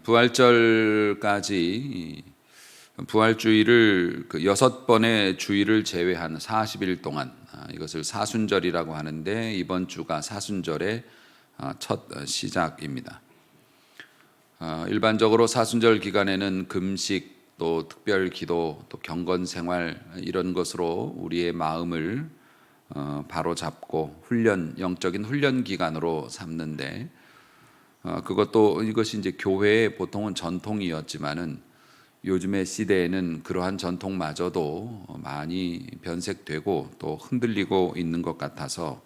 부활절까지 부활주일을 그 6번의 주일을 제외한 40일 동안 이것을 사순절이라고 하는데 이번 주가 사순절의 첫 시작입니다. 일반적으로 사순절 기간에는 금식 또 특별 기도 또 경건 생활 이런 것으로 우리의 마음을 바로 잡고 영적인 훈련 기간으로 삼는데 이것이 이제 교회의 보통은 전통이었지만은 요즘의 시대에는 그러한 전통마저도 많이 변색되고 또 흔들리고 있는 것 같아서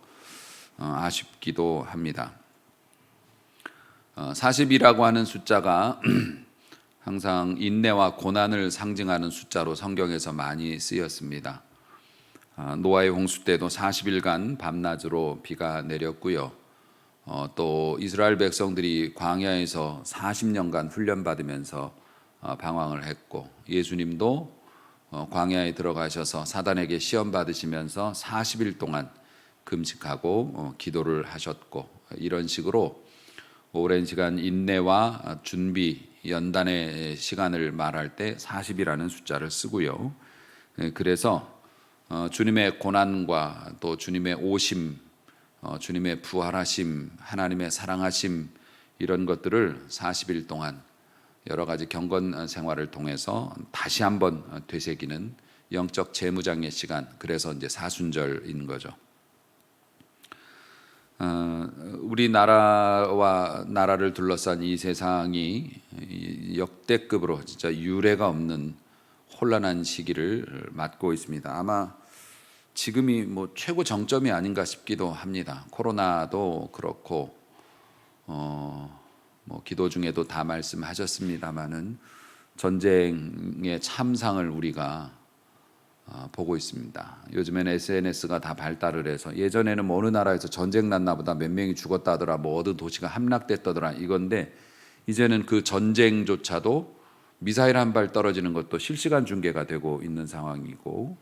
아쉽기도 합니다. 40이라고 하는 숫자가 항상 인내와 고난을 상징하는 숫자로 성경에서 많이 쓰였습니다. 노아의 홍수 때도 40일간 밤낮으로 비가 내렸고요. 또 이스라엘 백성들이 광야에서 40년간 훈련받으면서 방황을 했고, 예수님도 광야에 들어가셔서 사단에게 시험 받으시면서 40일 동안 금식하고 기도를 하셨고, 이런 식으로 오랜 시간 인내와 준비, 연단의 시간을 말할 때 40이라는 숫자를 쓰고요. 그래서 주님의 고난과 또 주님의 오심, 주님의 부활하심, 하나님의 사랑하심 이런 것들을 40일 동안 여러 가지 경건 생활을 통해서 다시 한번 되새기는 영적 재무장의 시간, 그래서 이제 사순절인 거죠. 우리나라와 나라를 둘러싼 이 세상이 역대급으로 진짜 유례가 없는 혼란한 시기를 맞고 있습니다. 아마 지금이 최고 정점이 아닌가 싶기도 합니다. 코로나도 그렇고 기도 중에도 다 말씀하셨습니다마는 전쟁의 참상을 우리가 보고 있습니다. 요즘에는 SNS가 다 발달을 해서 예전에는 어느 나라에서 전쟁 났나 보다 몇 명이 죽었다더라 어느 도시가 함락됐다더라 이건데 이제는 그 전쟁조차도 미사일 한 발 떨어지는 것도 실시간 중계가 되고 있는 상황이고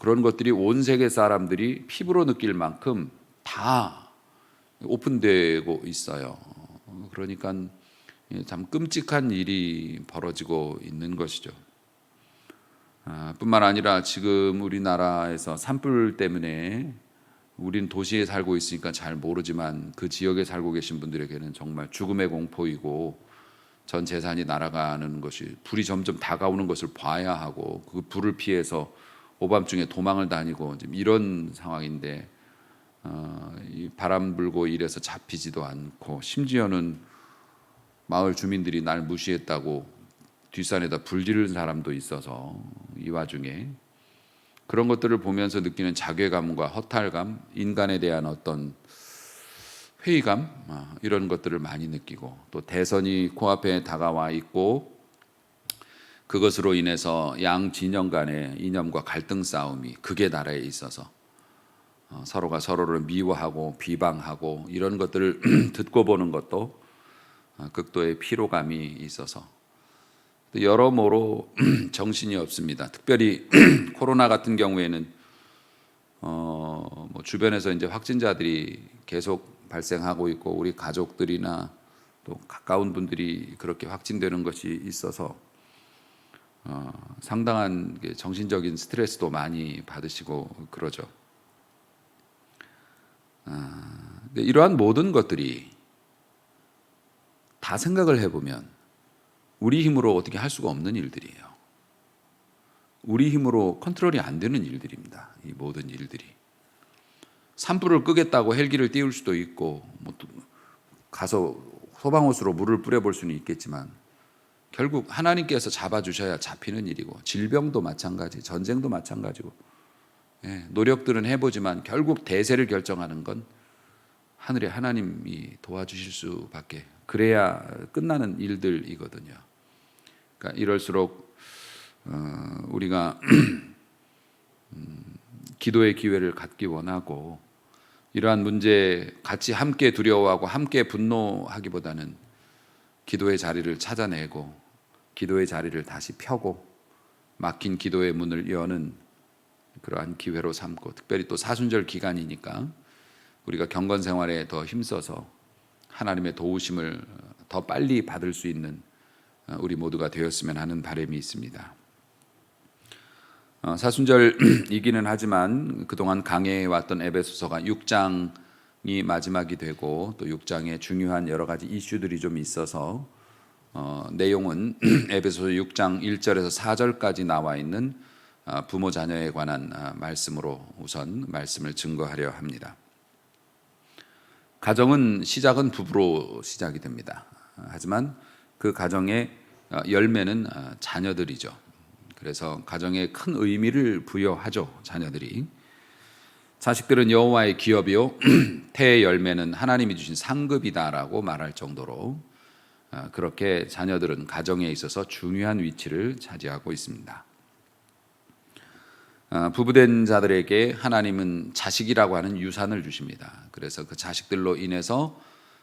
그런 것들이 온 세계 사람들이 피부로 느낄 만큼 다 오픈되고 있어요. 그러니까 참 끔찍한 일이 벌어지고 있는 것이죠. 뿐만 아니라 지금 우리나라에서 산불 때문에 우린 도시에 살고 있으니까 잘 모르지만 그 지역에 살고 계신 분들에게는 정말 죽음의 공포이고 전 재산이 날아가는 것이 불이 점점 다가오는 것을 봐야 하고 그 불을 피해서 오밤중에 도망을 다니고 지금 이런 상황인데 이 바람 불고 이래서 잡히지도 않고 심지어는 마을 주민들이 날 무시했다고 뒷산에다 불 지른 사람도 있어서 이 와중에 그런 것들을 보면서 느끼는 자괴감과 허탈감, 인간에 대한 어떤 회의감 이런 것들을 많이 느끼고 또 대선이 코앞에 다가와 있고 그것으로 인해서 양 진영 간의 이념과 갈등 싸움이 극의 달에 있어서 서로가 서로를 미워하고 비방하고 이런 것들을 듣고 보는 것도 극도의 피로감이 있어서 여러모로 정신이 없습니다. 특별히 코로나 같은 경우에는 주변에서 이제 확진자들이 계속 발생하고 있고 우리 가족들이나 또 가까운 분들이 그렇게 확진되는 것이 있어서 상당한 정신적인 스트레스도 많이 받으시고 그러죠. 이러한 모든 것들이 다 생각을 해보면 우리 힘으로 어떻게 할 수가 없는 일들이에요. 우리 힘으로 컨트롤이 안 되는 일들입니다. 이 모든 일들이. 산불을 끄겠다고 헬기를 띄울 수도 있고 가서 소방호스로 물을 뿌려볼 수는 있겠지만 결국 하나님께서 잡아주셔야 잡히는 일이고 질병도 마찬가지, 전쟁도 마찬가지고 노력들은 해보지만 결국 대세를 결정하는 건 하늘의 하나님이 도와주실 수밖에 그래야 끝나는 일들이거든요. 그러니까 이럴수록 우리가 기도의 기회를 갖기 원하고 이러한 문제 같이 함께 두려워하고 함께 분노하기보다는 기도의 자리를 찾아내고 기도의 자리를 다시 펴고 막힌 기도의 문을 여는 그러한 기회로 삼고 특별히 또 사순절 기간이니까 우리가 경건 생활에 더 힘써서 하나님의 도우심을 더 빨리 받을 수 있는 우리 모두가 되었으면 하는 바람이 있습니다. 사순절이기는 하지만 그동안 강해왔던 에베소서가 6장이 마지막이 되고 또 6장에 중요한 여러 가지 이슈들이 좀 있어서 내용은 에베소서 6장 1절에서 4절까지 나와 있는 부모 자녀에 관한 말씀으로 우선 말씀을 증거하려 합니다. 가정은 시작은 부부로 시작이 됩니다. 하지만 그 가정의 열매는 자녀들이죠. 그래서 가정에 큰 의미를 부여하죠. 자녀들이. 자식들은 여호와의 기업이요 태의 열매는 하나님이 주신 상급이다라고 말할 정도로 그렇게 자녀들은 가정에 있어서 중요한 위치를 차지하고 있습니다. 부부된 자들에게 하나님은 자식이라고 하는 유산을 주십니다. 그래서 그 자식들로 인해서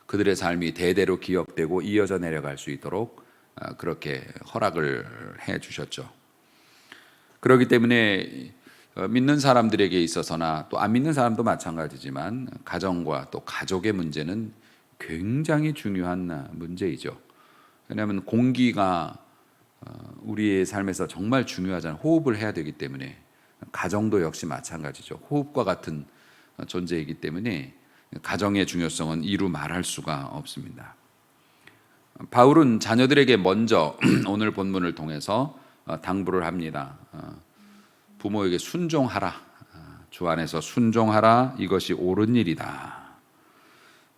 그들의 삶이 대대로 기억되고 이어져 내려갈 수 있도록 그렇게 허락을 해 주셨죠. 그렇기 때문에 믿는 사람들에게 있어서나 또 안 믿는 사람도 마찬가지지만 가정과 또 가족의 문제는 굉장히 중요한 문제이죠. 왜냐하면 공기가 우리의 삶에서 정말 중요하잖아요. 호흡을 해야 되기 때문에 가정도 역시 마찬가지죠. 호흡과 같은 존재이기 때문에 가정의 중요성은 이루 말할 수가 없습니다. 바울은 자녀들에게 먼저 오늘 본문을 통해서 당부를 합니다. 부모에게 순종하라. 주 안에서 순종하라. 이것이 옳은 일이다.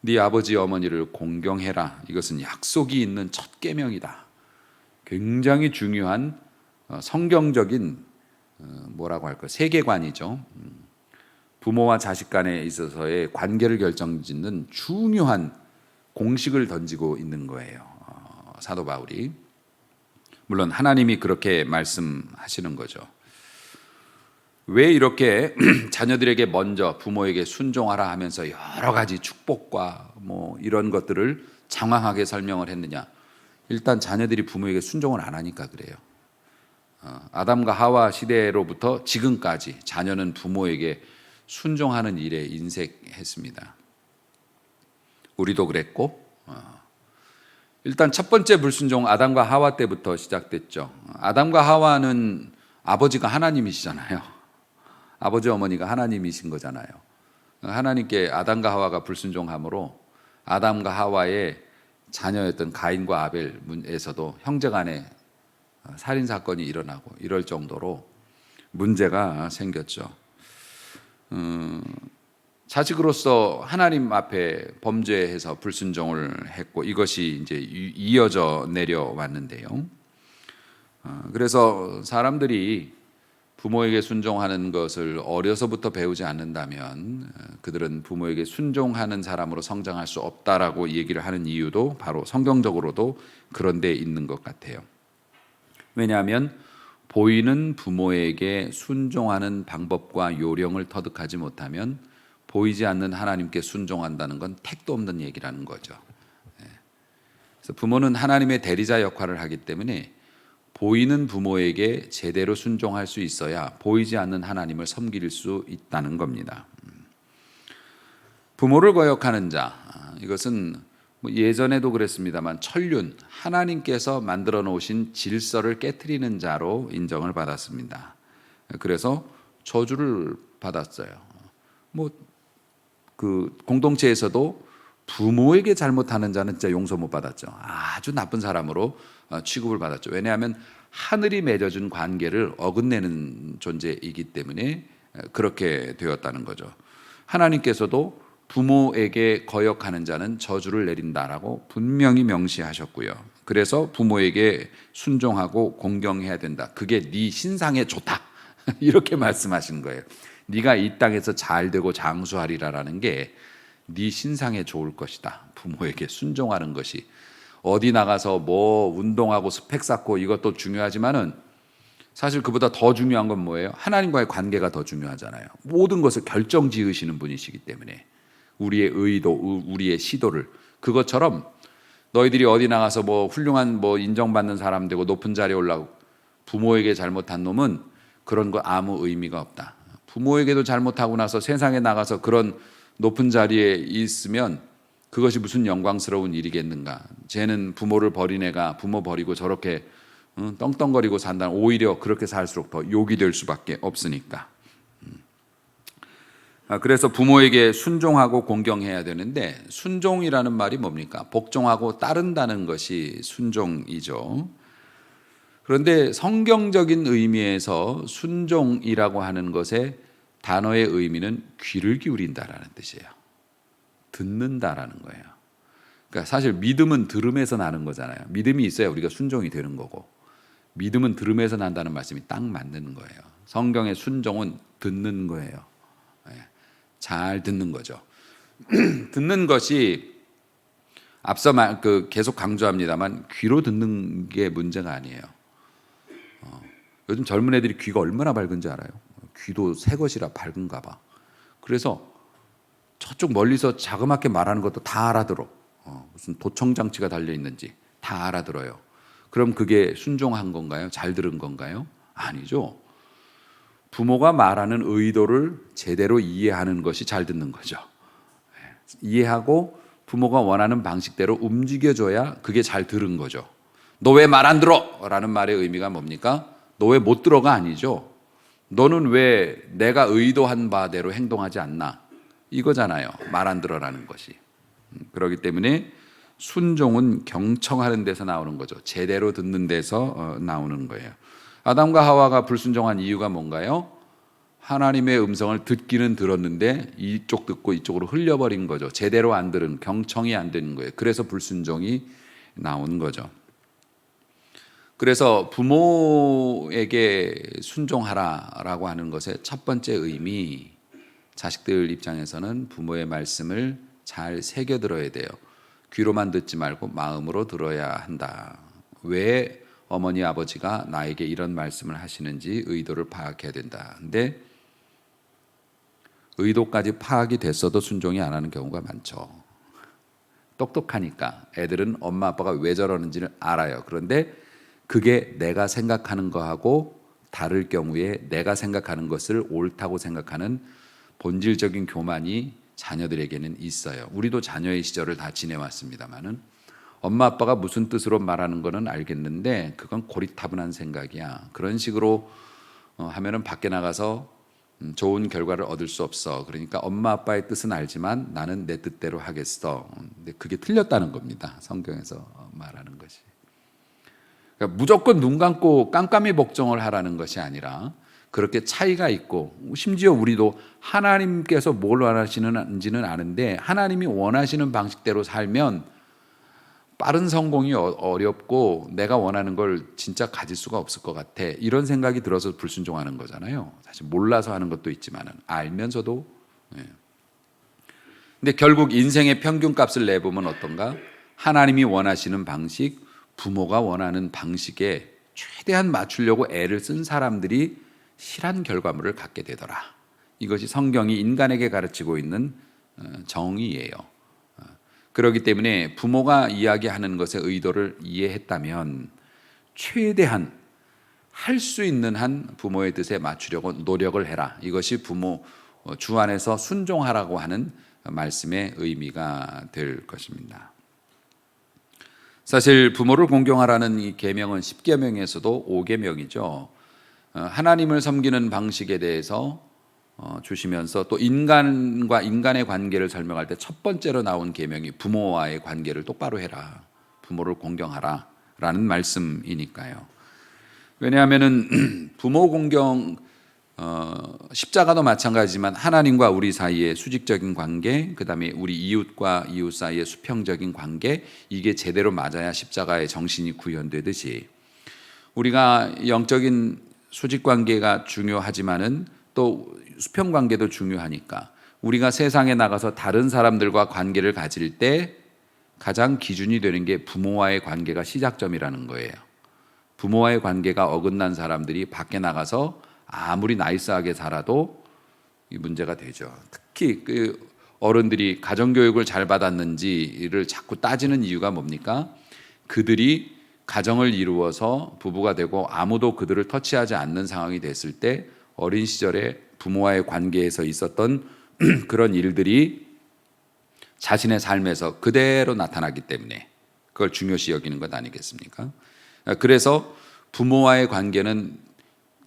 네 아버지 어머니를 공경해라. 이것은 약속이 있는 첫 계명이다. 굉장히 중요한 성경적인 뭐라고 할까 세계관이죠. 부모와 자식 간에 있어서의 관계를 결정짓는 중요한 공식을 던지고 있는 거예요. 사도 바울이. 물론 하나님이 그렇게 말씀하시는 거죠. 왜 이렇게 자녀들에게 먼저 부모에게 순종하라 하면서 여러 가지 축복과 뭐 이런 것들을 장황하게 설명을 했느냐? 일단 자녀들이 부모에게 순종을 안 하니까 그래요. 아담과 하와 시대로부터 지금까지 자녀는 부모에게 순종하는 일에 인색했습니다. 우리도 그랬고 일단 첫 번째 불순종 아담과 하와 때부터 시작됐죠. 아담과 하와는 아버지가 하나님이시잖아요. 아버지 어머니가 하나님이신 거잖아요. 하나님께 아담과 하와가 불순종함으로 아담과 하와의 자녀였던 가인과 아벨에서도 형제간에 살인 사건이 일어나고 이럴 정도로 문제가 생겼죠. 자식으로서 하나님 앞에 범죄해서 불순종을 했고 이것이 이제 이어져 내려왔는데요. 그래서 사람들이 부모에게 순종하는 것을 어려서부터 배우지 않는다면 그들은 부모에게 순종하는 사람으로 성장할 수 없다라고 얘기를 하는 이유도 바로 성경적으로도 그런 데 있는 것 같아요. 왜냐하면 보이는 부모에게 순종하는 방법과 요령을 터득하지 못하면 보이지 않는 하나님께 순종한다는 건 택도 없는 얘기라는 거죠. 그래서 부모는 하나님의 대리자 역할을 하기 때문에 보이는 부모에게 제대로 순종할 수 있어야 보이지 않는 하나님을 섬길 수 있다는 겁니다. 부모를 거역하는 자, 이것은 예전에도 그랬습니다만 천륜, 하나님께서 만들어 놓으신 질서를 깨트리는 자로 인정을 받았습니다. 그래서 저주를 받았어요. 그 공동체에서도 부모에게 잘못하는 자는 진짜 용서 못 받았죠. 아주 나쁜 사람으로 취급을 받았죠. 왜냐하면 하늘이 맺어준 관계를 어긋내는 존재이기 때문에 그렇게 되었다는 거죠. 하나님께서도 부모에게 거역하는 자는 저주를 내린다라고 분명히 명시하셨고요. 그래서 부모에게 순종하고 공경해야 된다. 그게 네 신상에 좋다. 이렇게 말씀하신 거예요. 네가 이 땅에서 잘 되고 장수하리라라는 게 네 신상에 좋을 것이다. 부모에게 순종하는 것이. 어디 나가서 뭐 운동하고 스펙 쌓고 이것도 중요하지만은 사실 그보다 더 중요한 건 뭐예요? 하나님과의 관계가 더 중요하잖아요. 모든 것을 결정 지으시는 분이시기 때문에 우리의 의도, 우리의 시도를 그것처럼 너희들이 어디 나가서 뭐 훌륭한 뭐 인정받는 사람 되고 높은 자리에 올라가고 부모에게 잘못한 놈은 그런 거 아무 의미가 없다. 부모에게도 잘못하고 나서 세상에 나가서 그런 높은 자리에 있으면 그것이 무슨 영광스러운 일이겠는가. 쟤는 부모를 버린 애가 부모 버리고 저렇게 떵떵거리고 산다. 오히려 그렇게 살수록 더 욕이 될 수밖에 없으니까. 그래서 부모에게 순종하고 공경해야 되는데, 순종이라는 말이 뭡니까? 복종하고 따른다는 것이 순종이죠. 그런데 성경적인 의미에서 순종이라고 하는 것의 단어의 의미는 귀를 기울인다라는 뜻이에요. 듣는다라는 거예요. 그러니까 사실 믿음은 들음에서 나는 거잖아요. 믿음이 있어야 우리가 순종이 되는 거고, 믿음은 들음에서 난다는 말씀이 딱 맞는 거예요. 성경의 순종은 듣는 거예요. 잘 듣는 거죠. 듣는 것이 앞서 계속 강조합니다만 귀로 듣는 게 문제가 아니에요. 요즘 젊은 애들이 귀가 얼마나 밝은지 알아요? 귀도 새 것이라 밝은가 봐. 그래서 저쪽 멀리서 자그맣게 말하는 것도 다 알아들어. 무슨 도청장치가 달려있는지 다 알아들어요. 그럼 그게 순종한 건가요? 잘 들은 건가요? 아니죠. 부모가 말하는 의도를 제대로 이해하는 것이 잘 듣는 거죠. 이해하고 부모가 원하는 방식대로 움직여줘야 그게 잘 들은 거죠. 너 왜 말 안 들어? 라는 말의 의미가 뭡니까? 너 왜 못 들어가 아니죠. 너는 왜 내가 의도한 바대로 행동하지 않나? 이거잖아요. 말 안 들어라는 것이. 그렇기 때문에 순종은 경청하는 데서 나오는 거죠. 제대로 듣는 데서 나오는 거예요. 아담과 하와가 불순종한 이유가 뭔가요? 하나님의 음성을 듣기는 들었는데 이쪽 듣고 이쪽으로 흘려버린 거죠. 제대로 안 들은, 경청이 안 되는 거예요. 그래서 불순종이 나온 거죠. 그래서 부모에게 순종하라라고 하는 것의 첫 번째 의미, 자식들 입장에서는 부모의 말씀을 잘 새겨 들어야 돼요. 귀로만 듣지 말고 마음으로 들어야 한다. 왜 어머니 아버지가 나에게 이런 말씀을 하시는지 의도를 파악해야 된다. 근데 의도까지 파악이 됐어도 순종이 안 하는 경우가 많죠. 똑똑하니까 애들은 엄마 아빠가 왜 저러는지를 알아요. 그런데 그게 내가 생각하는 거하고 다를 경우에 내가 생각하는 것을 옳다고 생각하는 본질적인 교만이 자녀들에게는 있어요. 우리도 자녀의 시절을 다 지내왔습니다만은 엄마 아빠가 무슨 뜻으로 말하는 거는 알겠는데 그건 고리타분한 생각이야. 그런 식으로 하면은 밖에 나가서 좋은 결과를 얻을 수 없어. 그러니까 엄마 아빠의 뜻은 알지만 나는 내 뜻대로 하겠어. 근데 그게 틀렸다는 겁니다. 성경에서 말하는 것이. 그러니까 무조건 눈 감고 깜깜이 복종을 하라는 것이 아니라 그렇게 차이가 있고, 심지어 우리도 하나님께서 뭘 원하시는지는 아는데 하나님이 원하시는 방식대로 살면 빠른 성공이 어렵고 내가 원하는 걸 진짜 가질 수가 없을 것 같아. 이런 생각이 들어서 불순종하는 거잖아요. 사실 몰라서 하는 것도 있지만 알면서도. 근데 결국 인생의 평균값을 내보면 어떤가? 하나님이 원하시는 방식, 부모가 원하는 방식에 최대한 맞추려고 애를 쓴 사람들이 실한 결과물을 갖게 되더라. 이것이 성경이 인간에게 가르치고 있는 정의예요. 그렇기 때문에 부모가 이야기하는 것의 의도를 이해했다면 최대한 할 수 있는 한 부모의 뜻에 맞추려고 노력을 해라. 이것이 부모 주 안에서 순종하라고 하는 말씀의 의미가 될 것입니다. 사실 부모를 공경하라는 이 계명은 10계명에서도 5계명이죠. 하나님을 섬기는 방식에 대해서 주시면서 또 인간과 인간의 관계를 설명할 때 첫 번째로 나온 계명이 부모와의 관계를 똑바로 해라. 부모를 공경하라 라는 말씀이니까요. 왜냐하면은 부모 공경, 십자가도 마찬가지지만 하나님과 우리 사이의 수직적인 관계, 그 다음에 우리 이웃과 이웃 사이의 수평적인 관계, 이게 제대로 맞아야 십자가의 정신이 구현되듯이 우리가 영적인 수직 관계가 중요하지만은 또 수평 관계도 중요하니까 우리가 세상에 나가서 다른 사람들과 관계를 가질 때 가장 기준이 되는 게 부모와의 관계가 시작점이라는 거예요. 부모와의 관계가 어긋난 사람들이 밖에 나가서 아무리 나이스하게 살아도 이 문제가 되죠. 특히 그 어른들이 가정교육을 잘 받았는지를 자꾸 따지는 이유가 뭡니까? 그들이 가정을 이루어서 부부가 되고 아무도 그들을 터치하지 않는 상황이 됐을 때 어린 시절에 부모와의 관계에서 있었던 그런 일들이 자신의 삶에서 그대로 나타나기 때문에 그걸 중요시 여기는 것 아니겠습니까? 그래서 부모와의 관계는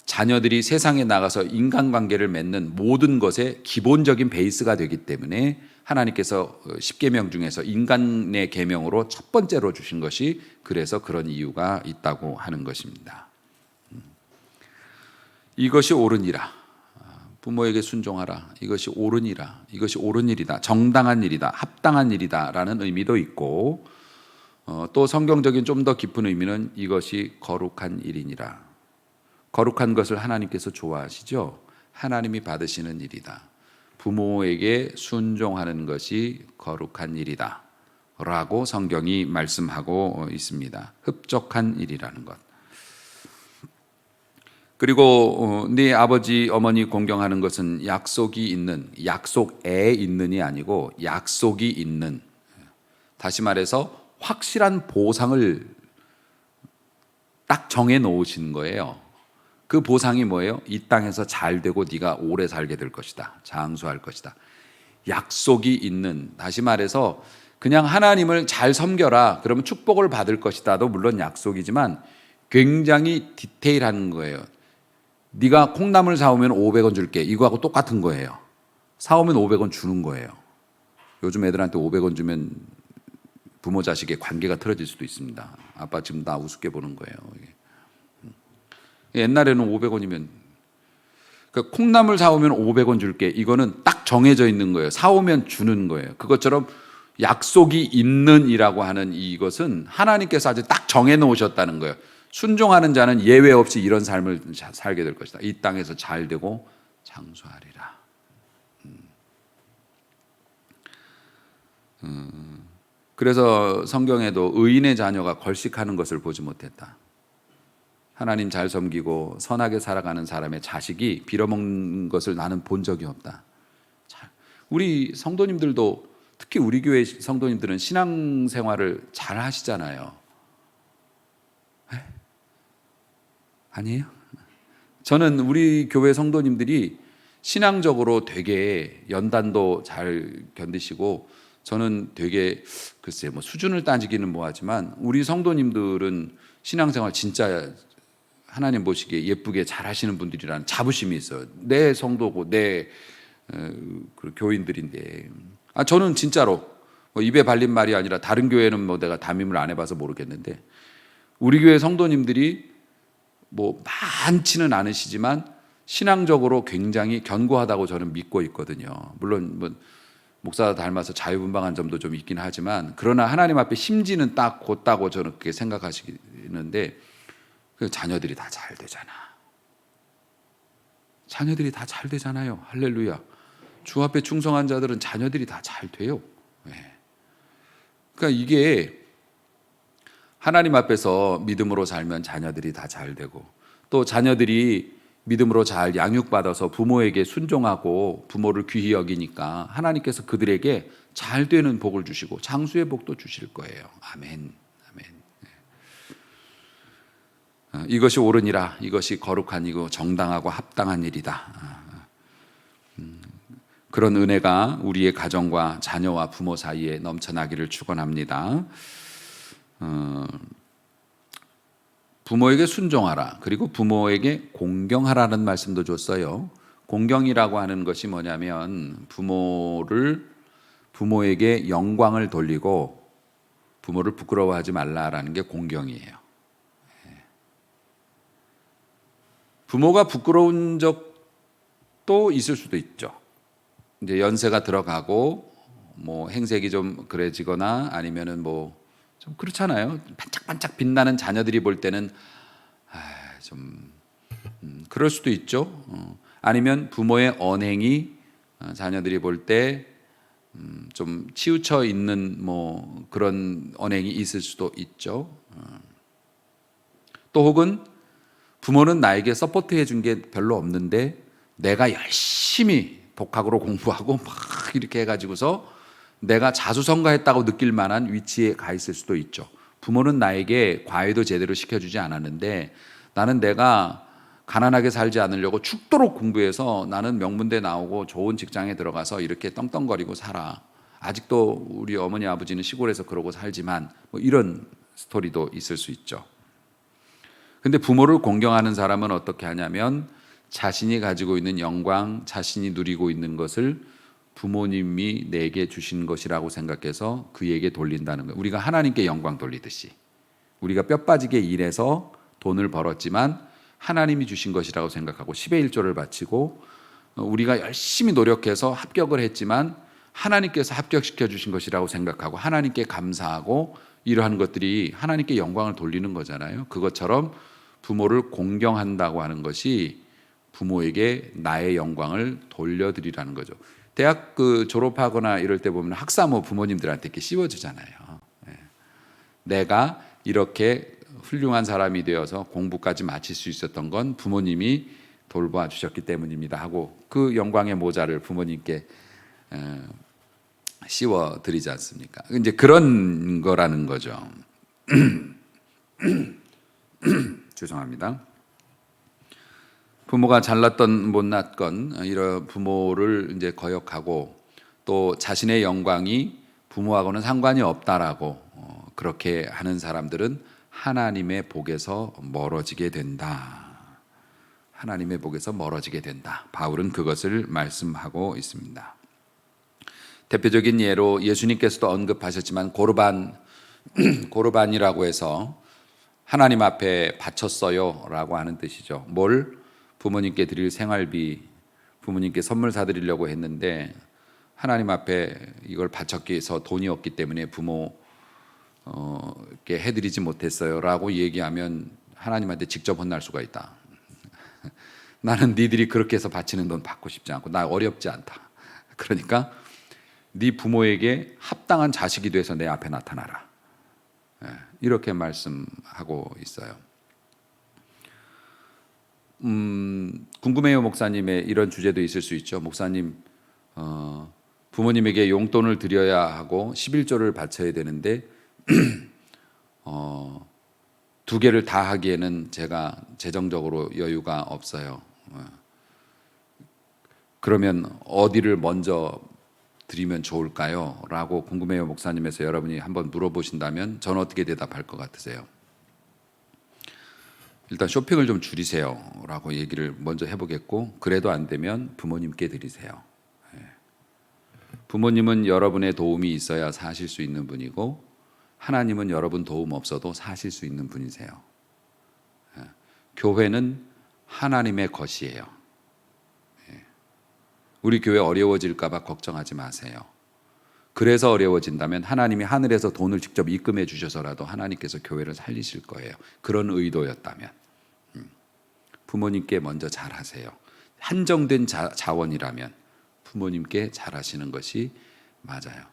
자녀들이 세상에 나가서 인간관계를 맺는 모든 것의 기본적인 베이스가 되기 때문에 하나님께서 10계명 중에서 인간의 계명으로 첫 번째로 주신 것이 그래서 그런 이유가 있다고 하는 것입니다. 이것이 옳으니라. 부모에게 순종하라. 이것이 옳으니라. 이것이 옳은 일이다. 정당한 일이다. 합당한 일이다. 라는 의미도 있고 또 성경적인 좀 더 깊은 의미는 이것이 거룩한 일이니라. 거룩한 것을 하나님께서 좋아하시죠. 하나님이 받으시는 일이다. 부모에게 순종하는 것이 거룩한 일이다. 라고 성경이 말씀하고 있습니다. 흡족한 일이라는 것. 그리고 네 아버지 어머니 공경하는 것은 약속이 있는, 약속에 있는이 아니고 약속이 있는, 다시 말해서 확실한 보상을 딱 정해 놓으신 거예요. 그 보상이 뭐예요? 이 땅에서 잘 되고 네가 오래 살게 될 것이다. 장수할 것이다. 약속이 있는, 다시 말해서 그냥 하나님을 잘 섬겨라. 그러면 축복을 받을 것이다도 물론 약속이지만 굉장히 디테일한 거예요. 네가 콩나물 사오면 500원 줄게. 이거하고 똑같은 거예요. 사오면 500원 주는 거예요. 요즘 애들한테 500원 주면 부모 자식의 관계가 틀어질 수도 있습니다. 아빠 지금 나 우습게 보는 거예요. 옛날에는 500원이면 그러니까 콩나물 사오면 500원 줄게. 이거는 딱 정해져 있는 거예요. 사오면 주는 거예요. 그것처럼 약속이 있는 이라고 하는 이것은 하나님께서 아주 딱 정해 놓으셨다는 거예요. 순종하는 자는 예외 없이 이런 삶을 살게 될 것이다. 이 땅에서 잘 되고 장수하리라. 그래서 성경에도 의인의 자녀가 걸식하는 것을 보지 못했다. 하나님 잘 섬기고 선하게 살아가는 사람의 자식이 빌어먹는 것을 나는 본 적이 없다. 우리 성도님들도 특히 우리 교회 성도님들은 신앙생활을 잘 하시잖아요. 에? 아니에요? 저는 우리 교회 성도님들이 신앙적으로 되게 연단도 잘 견디시고 저는 되게 글쎄 뭐 수준을 따지기는 뭐하지만 우리 성도님들은 신앙생활 진짜 하나님 보시기에 예쁘게 잘 하시는 분들이라는 자부심이 있어요. 내 성도고 내 그 교인들인데 저는 진짜로 뭐 입에 발린 말이 아니라 다른 교회는 뭐 내가 담임을 안 해봐서 모르겠는데 우리 교회 성도님들이 뭐 많지는 않으시지만 신앙적으로 굉장히 견고하다고 저는 믿고 있거든요. 물론 뭐 목사 닮아서 자유분방한 점도 좀 있긴 하지만 그러나 하나님 앞에 심지는 딱 곧다고 저는 그렇게 생각하시는데 자녀들이 다 잘 되잖아. 자녀들이 다 잘 되잖아요. 할렐루야. 주 앞에 충성한 자들은 자녀들이 다 잘 돼요. 네. 그러니까 이게 하나님 앞에서 믿음으로 살면 자녀들이 다 잘 되고 또 자녀들이 믿음으로 잘 양육받아서 부모에게 순종하고 부모를 귀히 여기니까 하나님께서 그들에게 잘 되는 복을 주시고 장수의 복도 주실 거예요. 아멘. 이것이 옳으니라. 이것이 거룩한 이고 정당하고 합당한 일이다. 그런 은혜가 우리의 가정과 자녀와 부모 사이에 넘쳐나기를 축원합니다. 부모에게 순종하라. 그리고 부모에게 공경하라는 말씀도 줬어요. 공경이라고 하는 것이 뭐냐면 부모에게 영광을 돌리고 부모를 부끄러워하지 말라라는 게 공경이에요. 부모가 부끄러운 적도 있을 수도 있죠. 이제 연세가 들어가고 뭐 행색이 좀 그래지거나 아니면은 뭐 좀 그렇잖아요. 반짝반짝 빛나는 자녀들이 볼 때는 좀 그럴 수도 있죠. 아니면 부모의 언행이 자녀들이 볼 때 좀 치우쳐 있는 뭐 그런 언행이 있을 수도 있죠. 또 혹은 부모는 나에게 서포트해 준 게 별로 없는데 내가 열심히 독학으로 공부하고 막 이렇게 해가지고서 내가 자수성가했다고 느낄 만한 위치에 가 있을 수도 있죠. 부모는 나에게 과외도 제대로 시켜주지 않았는데 나는 내가 가난하게 살지 않으려고 죽도록 공부해서 나는 명문대 나오고 좋은 직장에 들어가서 이렇게 떵떵거리고 살아. 아직도 우리 어머니 아버지는 시골에서 그러고 살지만 뭐 이런 스토리도 있을 수 있죠. 근데 부모를 공경하는 사람은 어떻게 하냐면 자신이 가지고 있는 영광, 자신이 누리고 있는 것을 부모님이 내게 주신 것이라고 생각해서 그에게 돌린다는 거예요. 우리가 하나님께 영광 돌리듯이 우리가 뼈 빠지게 일해서 돈을 벌었지만 하나님이 주신 것이라고 생각하고 10의 1조를 바치고 우리가 열심히 노력해서 합격을 했지만 하나님께서 합격시켜 주신 것이라고 생각하고 하나님께 감사하고 이러한 것들이 하나님께 영광을 돌리는 거잖아요. 그것처럼 부모를 공경한다고 하는 것이 부모에게 나의 영광을 돌려드리라는 거죠. 대학 졸업하거나 이럴 때 보면 학사모 부모님들한테 이렇게 씌워주잖아요. 내가 이렇게 훌륭한 사람이 되어서 공부까지 마칠 수 있었던 건 부모님이 돌봐 주셨기 때문입니다 하고 그 영광의 모자를 부모님께 씌워 드리지 않습니까? 이제 그런 거라는 거죠. 죄송합니다. 부모가 잘났던 못났건 이런 부모를 이제 거역하고 또 자신의 영광이 부모하고는 상관이 없다라고 그렇게 하는 사람들은 하나님의 복에서 멀어지게 된다. 하나님의 복에서 멀어지게 된다. 바울은 그것을 말씀하고 있습니다. 대표적인 예로 예수님께서도 언급하셨지만 고르반이라고 해서 하나님 앞에 바쳤어요 라고 하는 뜻이죠. 뭘? 부모님께 드릴 생활비, 부모님께 선물 사드리려고 했는데 하나님 앞에 이걸 바쳤기 위해서 돈이 없기 때문에 부모께 해드리지 못했어요 라고 얘기하면 하나님한테 직접 혼날 수가 있다. 나는 니들이 그렇게 해서 바치는 돈 받고 싶지 않고 나 어렵지 않다. 그러니까 네 부모에게 합당한 자식이 돼서 내 앞에 나타나라. 이렇게 말씀하고 있어요. 궁금해요 목사님의 이런 주제도 있을 수 있죠. 목사님 부모님에게 용돈을 드려야 하고 11조를 바쳐야 되는데 두 개를 다 하기에는 제가 재정적으로 여유가 없어요. 그러면 어디를 먼저 드리면 좋을까요? 라고 궁금해요 목사님에서 여러분이 한번 물어보신다면 저는 어떻게 대답할 것 같으세요? 일단 쇼핑을 좀 줄이세요 라고 얘기를 먼저 해보겠고 그래도 안 되면 부모님께 드리세요. 부모님은 여러분의 도움이 있어야 사실 수 있는 분이고 하나님은 여러분 도움 없어도 사실 수 있는 분이세요. 교회는 하나님의 것이에요. 우리 교회 어려워질까 봐 걱정하지 마세요. 그래서 어려워진다면 하나님이 하늘에서 돈을 직접 입금해 주셔서라도 하나님께서 교회를 살리실 거예요. 그런 의도였다면 부모님께 먼저 잘하세요. 한정된 자원이라면 부모님께 잘하시는 것이 맞아요.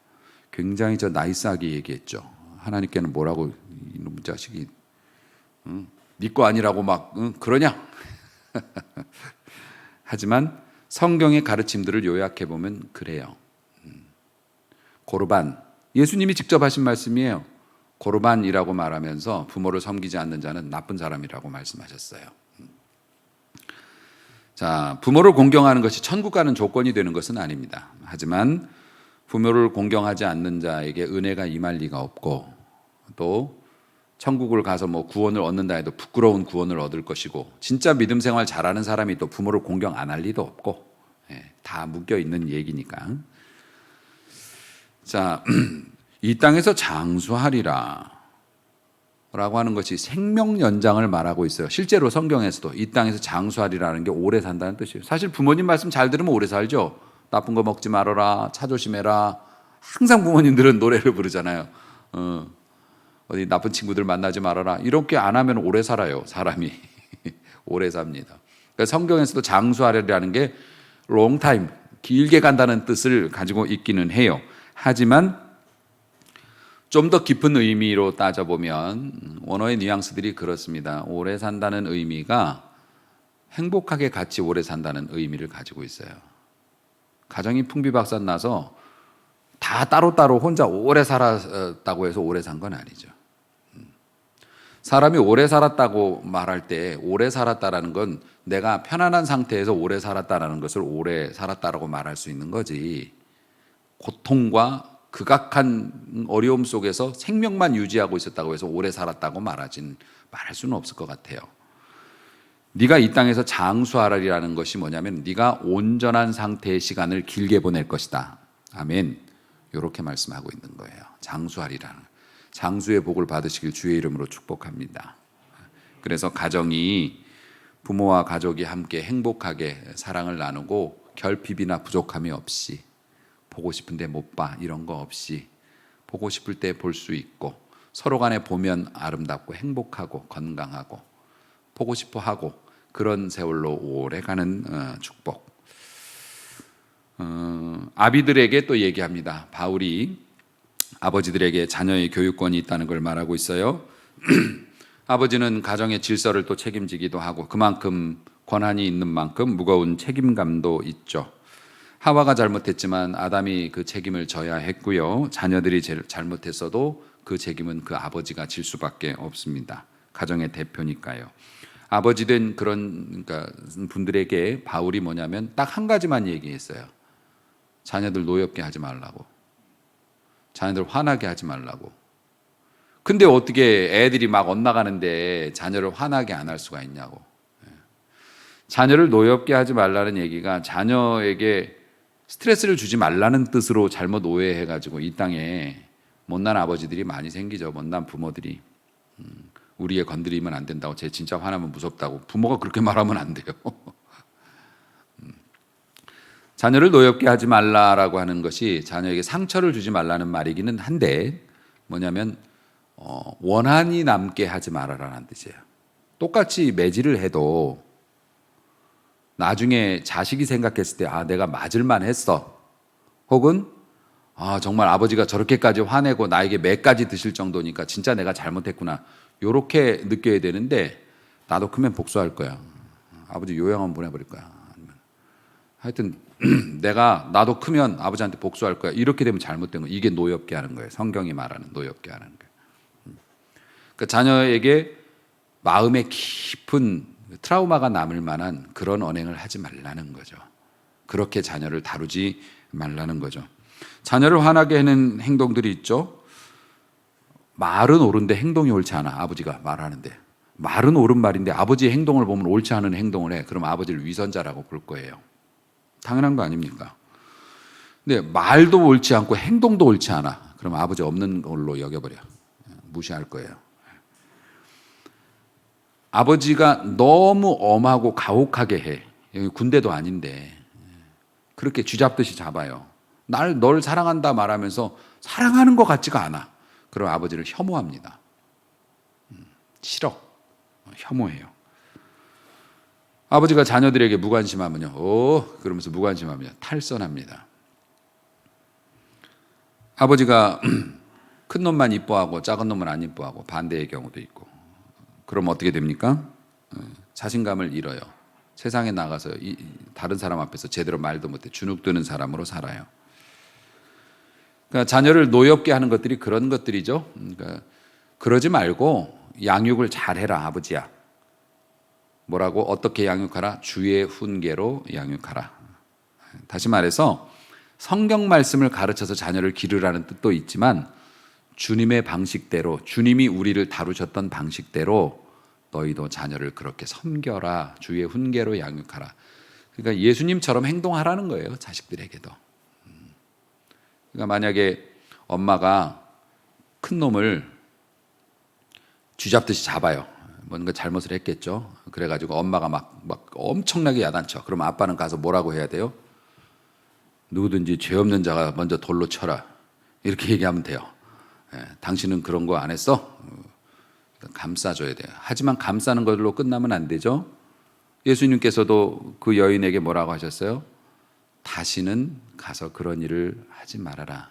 굉장히 나이스하게 얘기했죠. 하나님께는 뭐라고 이놈 자식이 네 거 아니라고 막 그러냐? 하지만 성경의 가르침들을 요약해 보면 그래요. 고르반, 예수님이 직접 하신 말씀이에요. 고르반이라고 말하면서 부모를 섬기지 않는 자는 나쁜 사람이라고 말씀하셨어요. 자, 부모를 공경하는 것이 천국 가는 조건이 되는 것은 아닙니다. 하지만 부모를 공경하지 않는 자에게 은혜가 임할 리가 없고 또 천국을 가서 뭐 구원을 얻는다 해도 부끄러운 구원을 얻을 것이고 진짜 믿음 생활 잘하는 사람이 또 부모를 공경 안 할 리도 없고 다 묶여 있는 얘기니까. 자, 이 땅에서 장수하리라 라고 하는 것이 생명 연장을 말하고 있어요. 실제로 성경에서도 이 땅에서 장수하리라는 게 오래 산다는 뜻이에요. 사실 부모님 말씀 잘 들으면 오래 살죠. 나쁜 거 먹지 말아라, 차 조심해라. 항상 부모님들은 노래를 부르잖아요. 어디 나쁜 친구들 만나지 말아라. 이렇게 안 하면 오래 살아요. 사람이 오래 삽니다. 그러니까 성경에서도 장수하리라는 게 long time, 길게 간다는 뜻을 가지고 있기는 해요. 하지만 좀 더 깊은 의미로 따져보면 원어의 뉘앙스들이 그렇습니다. 오래 산다는 의미가 행복하게 같이 오래 산다는 의미를 가지고 있어요. 가정이 풍비박산 나서 다 따로따로 혼자 오래 살았다고 해서 오래 산 건 아니죠. 사람이 오래 살았다고 말할 때 오래 살았다라는 건 내가 편안한 상태에서 오래 살았다라는 것을 오래 살았다라고 말할 수 있는 거지, 고통과 극악한 어려움 속에서 생명만 유지하고 있었다고 해서 오래 살았다고 말할 수는 없을 것 같아요. 네가 이 땅에서 장수하리라는 것이 뭐냐면 네가 온전한 상태의 시간을 길게 보낼 것이다. 아멘. 이렇게 말씀하고 있는 거예요. 장수하리라는, 장수의 복을 받으시길 주의 이름으로 축복합니다. 그래서 가정이, 부모와 가족이 함께 행복하게 사랑을 나누고 결핍이나 부족함이 없이, 보고 싶은데 못 봐 이런 거 없이 보고 싶을 때 볼 수 있고, 서로 간에 보면 아름답고 행복하고 건강하고 보고 싶어 하고, 그런 세월로 오래 가는 축복. 아비들에게 또 얘기합니다. 바울이 아버지들에게 자녀의 교육권이 있다는 걸 말하고 있어요. 아버지는 가정의 질서를 또 책임지기도 하고, 그만큼 권한이 있는 만큼 무거운 책임감도 있죠. 하와가 잘못했지만 아담이 그 책임을 져야 했고요. 자녀들이 잘못했어도 그 책임은 그 아버지가 질 수밖에 없습니다. 가정의 대표니까요. 아버지 된 그런 분들에게 바울이 뭐냐면 딱 한 가지만 얘기했어요. 자녀들 노엽게 하지 말라고. 자녀들 화나게 하지 말라고. 근데 어떻게 애들이 막 엇나가는데 자녀를 화나게 안 할 수가 있냐고. 자녀를 노엽게 하지 말라는 얘기가 자녀에게 스트레스를 주지 말라는 뜻으로 잘못 오해해가지고 이 땅에 못난 아버지들이 많이 생기죠. 못난 부모들이. 우리 애 건드리면 안 된다고, 쟤 진짜 화나면 무섭다고. 부모가 그렇게 말하면 안 돼요. 자녀를 노엽게 하지 말라라고 하는 것이 자녀에게 상처를 주지 말라는 말이기는 한데, 뭐냐면 원한이 남게 하지 말아라는 뜻이에요. 똑같이 매질을 해도 나중에 자식이 생각했을 때 내가 맞을만 했어, 혹은 정말 아버지가 저렇게까지 화내고 나에게 매까지 드실 정도니까 진짜 내가 잘못했구나, 요렇게 느껴야 되는데, 나도 크면 복수할 거야, 아버지 요양 한번 보내버릴 거야, 하여튼 나도 크면 아버지한테 복수할 거야, 이렇게 되면 잘못된 거예요. 이게 노엽게 하는 거예요. 성경이 말하는 노엽게 하는 거예요. 그러니까 자녀에게 마음에 깊은 트라우마가 남을 만한 그런 언행을 하지 말라는 거죠. 그렇게 자녀를 다루지 말라는 거죠. 자녀를 화나게 하는 행동들이 있죠. 말은 옳은데 행동이 옳지 않아. 아버지가 말하는데 말은 옳은 말인데 아버지의 행동을 보면 옳지 않은 행동을 해. 그럼 아버지를 위선자라고 볼 거예요. 당연한 거 아닙니까? 근데 말도 옳지 않고 행동도 옳지 않아. 그럼 아버지 없는 걸로 여겨버려. 무시할 거예요. 아버지가 너무 엄하고 가혹하게 해. 여기 군대도 아닌데 그렇게 쥐잡듯이 잡아요. 널 사랑한다 말하면서 사랑하는 것 같지가 않아. 그럼 아버지를 혐오합니다. 싫어. 혐오해요. 아버지가 자녀들에게 무관심하면요, 그러면서 무관심하면 탈선합니다. 아버지가 큰 놈만 이뻐하고 작은 놈은 안 이뻐하고 반대의 경우도 있고, 그럼 어떻게 됩니까? 자신감을 잃어요. 세상에 나가서 다른 사람 앞에서 제대로 말도 못해 주눅드는 사람으로 살아요. 그러니까 자녀를 노엽게 하는 것들이 그런 것들이죠. 그러니까 그러지 말고 양육을 잘해라, 아버지야. 뭐라고? 어떻게 양육하라? 주의 훈계로 양육하라. 다시 말해서 성경 말씀을 가르쳐서 자녀를 기르라는 뜻도 있지만, 주님의 방식대로, 주님이 우리를 다루셨던 방식대로 너희도 자녀를 그렇게 섬겨라, 주의 훈계로 양육하라. 그러니까 예수님처럼 행동하라는 거예요, 자식들에게도. 그러니까 만약에 엄마가 큰 놈을 쥐잡듯이 잡아요. 뭔가 잘못을 했겠죠. 그래가지고 엄마가 막 엄청나게 야단쳐. 그럼 아빠는 가서 뭐라고 해야 돼요? 누구든지 죄 없는 자가 먼저 돌로 쳐라, 이렇게 얘기하면 돼요. 당신은 그런 거 안 했어? 감싸줘야 돼요. 하지만 감싸는 걸로 끝나면 안 되죠. 예수님께서도 그 여인에게 뭐라고 하셨어요? 다시는 가서 그런 일을 하지 말아라.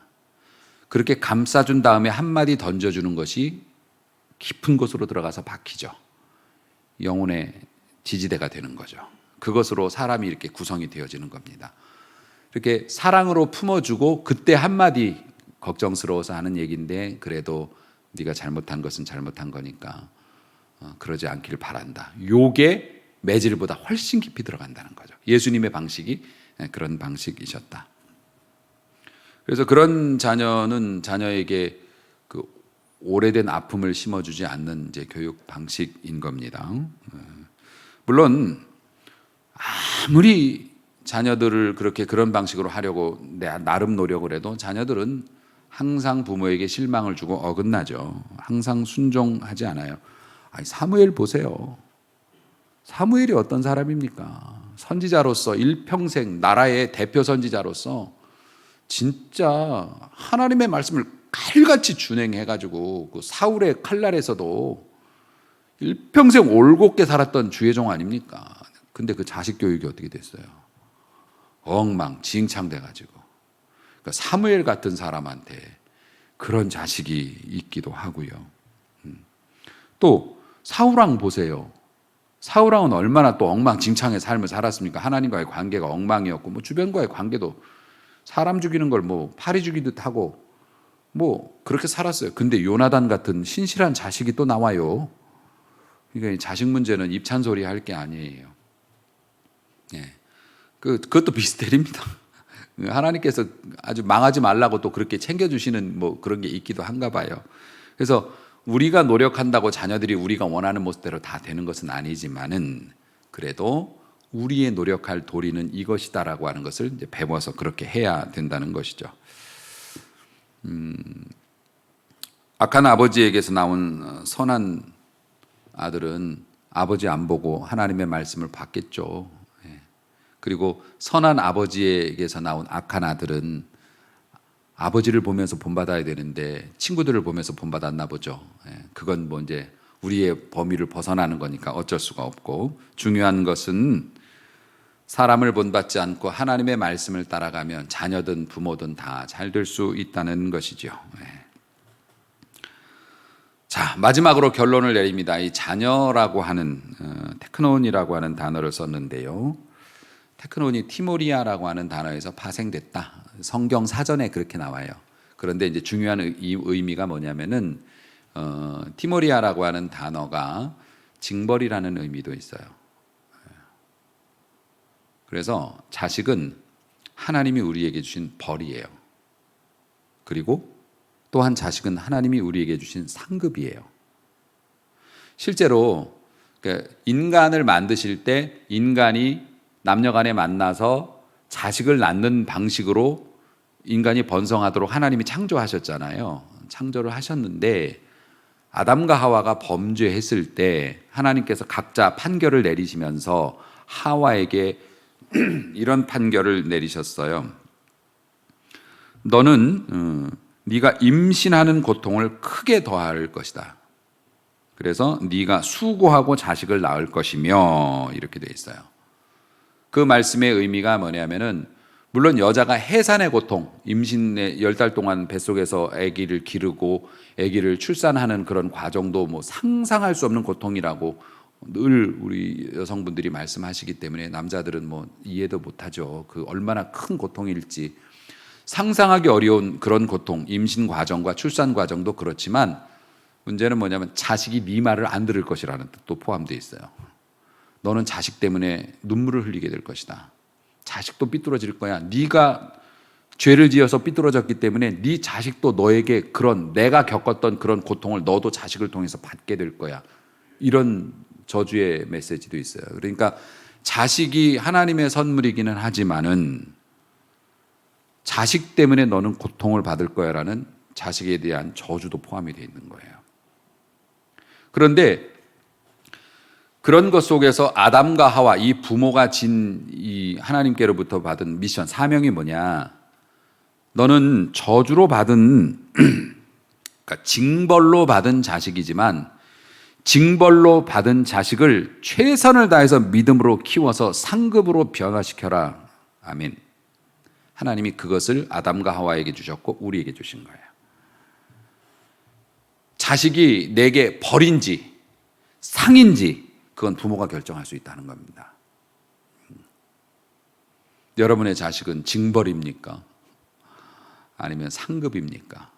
그렇게 감싸준 다음에 한마디 던져주는 것이 깊은 곳으로 들어가서 박히죠. 영혼의 지지대가 되는 거죠. 그것으로 사람이 이렇게 구성이 되어지는 겁니다. 이렇게 사랑으로 품어주고, 그때 한마디 걱정스러워서 하는 얘기인데, 그래도 네가 잘못한 것은 잘못한 거니까 그러지 않기를 바란다. 요게 매질보다 훨씬 깊이 들어간다는 거죠. 예수님의 방식이 그런 방식이셨다. 그래서 그런 자녀는 자녀에게 그 오래된 아픔을 심어주지 않는 이제 교육 방식인 겁니다. 물론 아무리 자녀들을 그렇게 그런 방식으로 하려고 나름 노력을 해도 자녀들은 항상 부모에게 실망을 주고 어긋나죠. 항상 순종하지 않아요. 아니, 사무엘 보세요. 사무엘이 어떤 사람입니까? 선지자로서 일평생 나라의 대표 선지자로서 진짜 하나님의 말씀을 칼같이 준행해가지고 그 사울의 칼날에서도 일평생 올곧게 살았던 주의 종 아닙니까? 근데 그 자식 교육이 어떻게 됐어요? 엉망진창돼가지고. 그러니까 사무엘 같은 사람한테 그런 자식이 있기도 하고요. 또 사울왕 보세요. 사울왕은 얼마나 또 엉망진창의 삶을 살았습니까? 하나님과의 관계가 엉망이었고, 뭐 주변과의 관계도 사람 죽이는 걸 뭐 파리 죽이듯 하고, 뭐 그렇게 살았어요. 근데 요나단 같은 신실한 자식이 또 나와요. 그러니까 자식 문제는 입찬소리 할 게 아니에요. 예. 그것도 비스테리입니다. 하나님께서 아주 망하지 말라고 또 그렇게 챙겨주시는 뭐 그런 게 있기도 한가 봐요. 그래서 우리가 노력한다고 자녀들이 우리가 원하는 모습대로 다 되는 것은 아니지만은 그래도 우리의 노력할 도리는 이것이다라고 하는 것을 이제 배워서 그렇게 해야 된다는 것이죠. 악한 아버지에게서 나온 선한 아들은 아버지 안 보고 하나님의 말씀을 받겠죠. 그리고 선한 아버지에게서 나온 악한 아들은 아버지를 보면서 본받아야 되는데 친구들을 보면서 본받았나 보죠. 그건 뭐 이제 우리의 범위를 벗어나는 거니까 어쩔 수가 없고, 중요한 것은 사람을 본받지 않고 하나님의 말씀을 따라가면 자녀든 부모든 다 잘 될 수 있다는 것이죠. 자, 마지막으로 결론을 내립니다. 이 자녀라고 하는 테크논이라고 하는 단어를 썼는데요. 테크논이 티모리아라고 하는 단어에서 파생됐다. 성경 사전에 그렇게 나와요. 그런데 이제 중요한 이 의미가 뭐냐면은 티모리아라고 하는 단어가 징벌이라는 의미도 있어요. 그래서 자식은 하나님이 우리에게 주신 벌이에요. 그리고 또한 자식은 하나님이 우리에게 주신 상급이에요. 실제로 인간을 만드실 때 인간이 남녀간에 만나서 자식을 낳는 방식으로 인간이 번성하도록 하나님이 창조하셨잖아요. 창조를 하셨는데 아담과 하와가 범죄했을 때 하나님께서 각자 판결을 내리시면서 하와에게 이런 판결을 내리셨어요. 너는 네가 임신하는 고통을 크게 더할 것이다. 그래서 네가 수고하고 자식을 낳을 것이며 이렇게 돼 있어요. 그 말씀의 의미가 뭐냐면은 물론 여자가 해산의 고통, 임신의 10달 동안 뱃속에서 아기를 기르고 아기를 출산하는 그런 과정도 뭐 상상할 수 없는 고통이라고 늘 우리 여성분들이 말씀하시기 때문에 남자들은 뭐 이해도 못하죠. 그 얼마나 큰 고통일지 상상하기 어려운 그런 고통, 임신 과정과 출산 과정도 그렇지만 문제는 뭐냐면 자식이 네 말을 안 들을 것이라는 뜻도 포함되어 있어요. 너는 자식 때문에 눈물을 흘리게 될 것이다. 자식도 삐뚤어질 거야. 네가 죄를 지어서 삐뚤어졌기 때문에 네 자식도 너에게 그런 내가 겪었던 그런 고통을 너도 자식을 통해서 받게 될 거야. 이런 저주의 메시지도 있어요. 그러니까 자식이 하나님의 선물이기는 하지만은 자식 때문에 너는 고통을 받을 거야라는 자식에 대한 저주도 포함이 되어 있는 거예요. 그런데 그런 것 속에서 아담과 하와 이 부모가 진 이 하나님께로부터 받은 미션 사명이 뭐냐? 너는 저주로 받은 그러니까 징벌로 받은 자식이지만 징벌로 받은 자식을 최선을 다해서 믿음으로 키워서 상급으로 변화시켜라. 아멘. 하나님이 그것을 아담과 하와에게 주셨고 우리에게 주신 거예요. 자식이 내게 벌인지 상인지 그건 부모가 결정할 수 있다는 겁니다. 여러분의 자식은 징벌입니까? 아니면 상급입니까?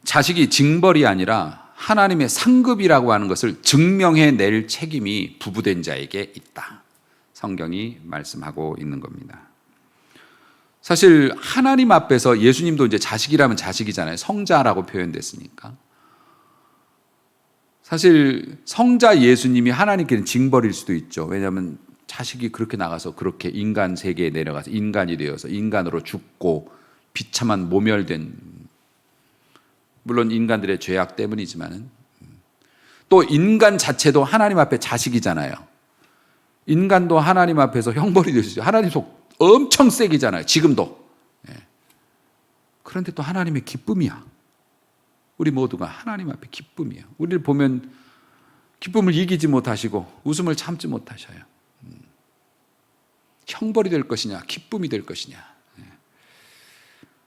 자식이 징벌이 아니라 하나님의 상급이라고 하는 것을 증명해낼 책임이 부부된 자에게 있다. 성경이 말씀하고 있는 겁니다. 사실 하나님 앞에서 예수님도 이제 자식이라면 자식이잖아요. 성자라고 표현됐으니까. 사실 성자 예수님이 하나님께는 징벌일 수도 있죠. 왜냐하면 자식이 그렇게 나가서 그렇게 인간 세계에 내려가서 인간이 되어서 인간으로 죽고 비참한 모멸된, 물론 인간들의 죄악 때문이지만 또 인간 자체도 하나님 앞에 자식이잖아요. 인간도 하나님 앞에서 형벌이 될 수 있어요. 하나님 속 엄청 세기잖아요. 지금도. 그런데 또 하나님의 기쁨이야. 우리 모두가 하나님 앞에 기쁨이야. 우리를 보면 기쁨을 이기지 못하시고 웃음을 참지 못하셔요. 형벌이 될 것이냐 기쁨이 될 것이냐.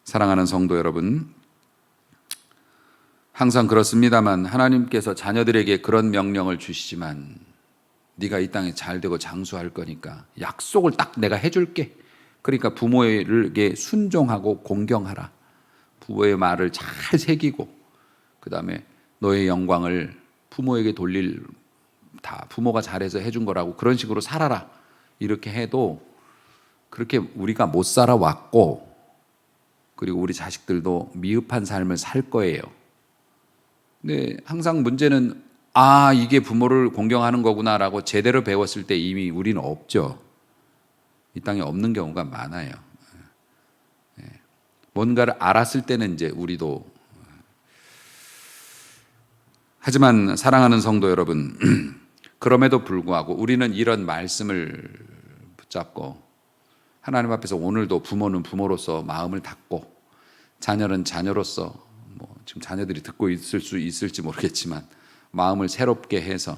사랑하는 성도 여러분, 항상 그렇습니다만 하나님께서 자녀들에게 그런 명령을 주시지만 네가 이 땅에 잘 되고 장수할 거니까 약속을 딱 내가 해줄게. 그러니까 부모에게 순종하고 공경하라. 부모의 말을 잘 새기고 그 다음에 너의 영광을 부모에게 돌릴, 다 부모가 잘해서 해준 거라고 그런 식으로 살아라. 이렇게 해도 그렇게 우리가 못 살아왔고, 그리고 우리 자식들도 미흡한 삶을 살 거예요. 근데 항상 문제는 이게 부모를 공경하는 거구나라고 제대로 배웠을 때 이미 우리는 없죠. 이 땅에 없는 경우가 많아요. 뭔가를 알았을 때는 이제 우리도. 하지만 사랑하는 성도 여러분, 그럼에도 불구하고 우리는 이런 말씀을 붙잡고 하나님 앞에서 오늘도 부모는 부모로서 마음을 닫고 자녀는 자녀로서, 지금 자녀들이 듣고 있을 수 있을지 모르겠지만 마음을 새롭게 해서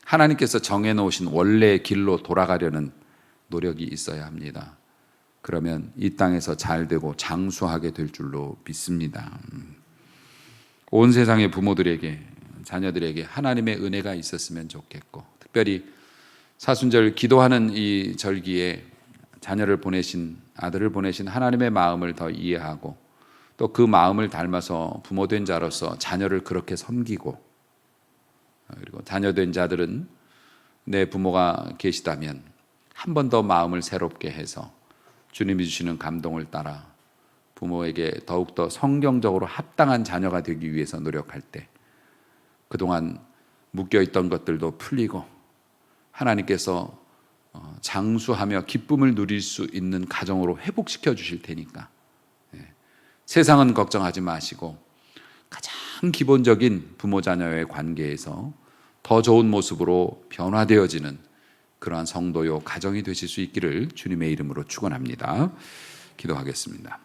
하나님께서 정해놓으신 원래의 길로 돌아가려는 노력이 있어야 합니다. 그러면 이 땅에서 잘 되고 장수하게 될 줄로 믿습니다. 온 세상의 부모들에게, 자녀들에게 하나님의 은혜가 있었으면 좋겠고, 특별히 사순절 기도하는 이 절기에 자녀를 보내신, 아들을 보내신 하나님의 마음을 더 이해하고 또 그 마음을 닮아서 부모된 자로서 자녀를 그렇게 섬기고, 그리고 자녀된 자들은 내 부모가 계시다면 한 번 더 마음을 새롭게 해서 주님이 주시는 감동을 따라 부모에게 더욱더 성경적으로 합당한 자녀가 되기 위해서 노력할 때 그동안 묶여있던 것들도 풀리고 하나님께서 장수하며 기쁨을 누릴 수 있는 가정으로 회복시켜 주실 테니까 세상은 걱정하지 마시고 가장 기본적인 부모 자녀의 관계에서 더 좋은 모습으로 변화되어지는 그러한 성도요 가정이 되실 수 있기를 주님의 이름으로 축원합니다. 기도하겠습니다.